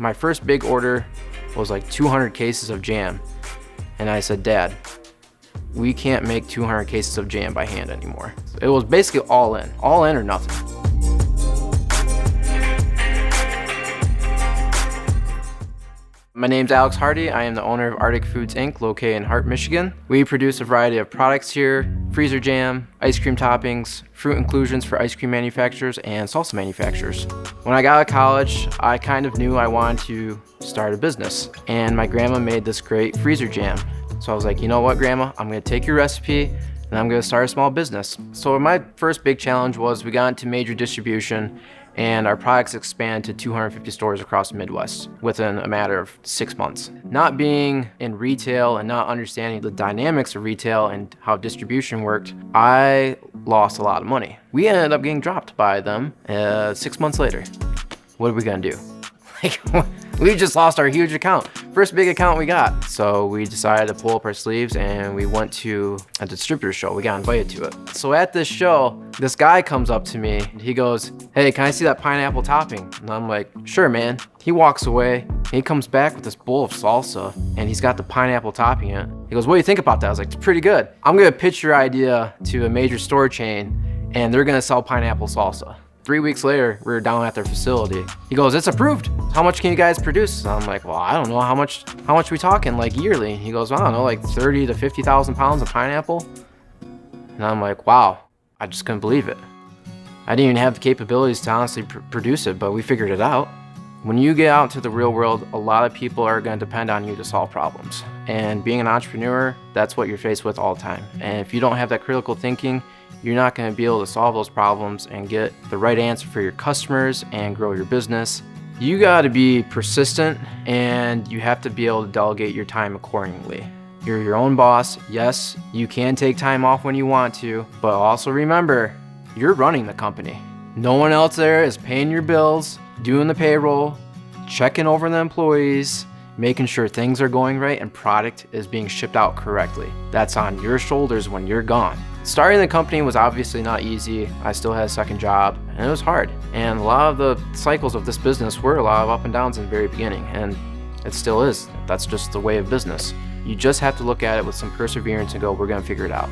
My first big order was like 200 cases of jam. And I said, Dad, we can't make 200 cases of jam by hand anymore. It was basically all in or nothing. My name's Alex Hardy. I am the owner of Arctic Foods Inc., located in Hart, Michigan. We produce a variety of products here: freezer jam, ice cream toppings, fruit inclusions for ice cream manufacturers, and salsa manufacturers. When I got out of college, I kind of knew I wanted to start a business, and my grandma made this great freezer jam. So I was like, you know what, Grandma? I'm gonna take your recipe and I'm gonna start a small business. So my first big challenge was we got into major distribution and our products expanded to 250 stores across the Midwest within a matter of 6 months. Not being in retail and not understanding the dynamics of retail and how distribution worked, I lost a lot of money. We ended up getting dropped by them 6 months later. What are we gonna do? We just lost our huge account. First big account we got. So we decided to pull up our sleeves and we went to a distributor show. We got invited to it. So at this show, this guy comes up to me. He goes, hey, can I see that pineapple topping? And I'm like, sure, man. He walks away. He comes back with this bowl of salsa and he's got the pineapple topping in it. He goes, what do you think about that? I was like, it's pretty good. I'm gonna pitch your idea to a major store chain and they're gonna sell pineapple salsa. 3 weeks later, we were down at their facility. He goes, it's approved. How much can you guys produce? And I'm like, well, I don't know, how much we talking, like yearly? He goes, I don't know, like 30 to 50,000 pounds of pineapple. And I'm like, wow, I just couldn't believe it. I didn't even have the capabilities to honestly produce it, but we figured it out. When you get out to the real world, a lot of people are gonna depend on you to solve problems. And being an entrepreneur, that's what you're faced with all the time. And if you don't have that critical thinking, you're not going to be able to solve those problems and get the right answer for your customers and grow your business. You got to be persistent and you have to be able to delegate your time accordingly. You're your own boss. Yes, you can take time off when you want to, but also remember, you're running the company. No one else there is paying your bills, doing the payroll, checking over the employees, making sure things are going right and product is being shipped out correctly. That's on your shoulders when you're gone. Starting the company was obviously not easy. I still had a second job and it was hard. And a lot of the cycles of this business were a lot of up and downs in the very beginning, and it still is. That's just the way of business. You just have to look at it with some perseverance and go, we're gonna figure it out.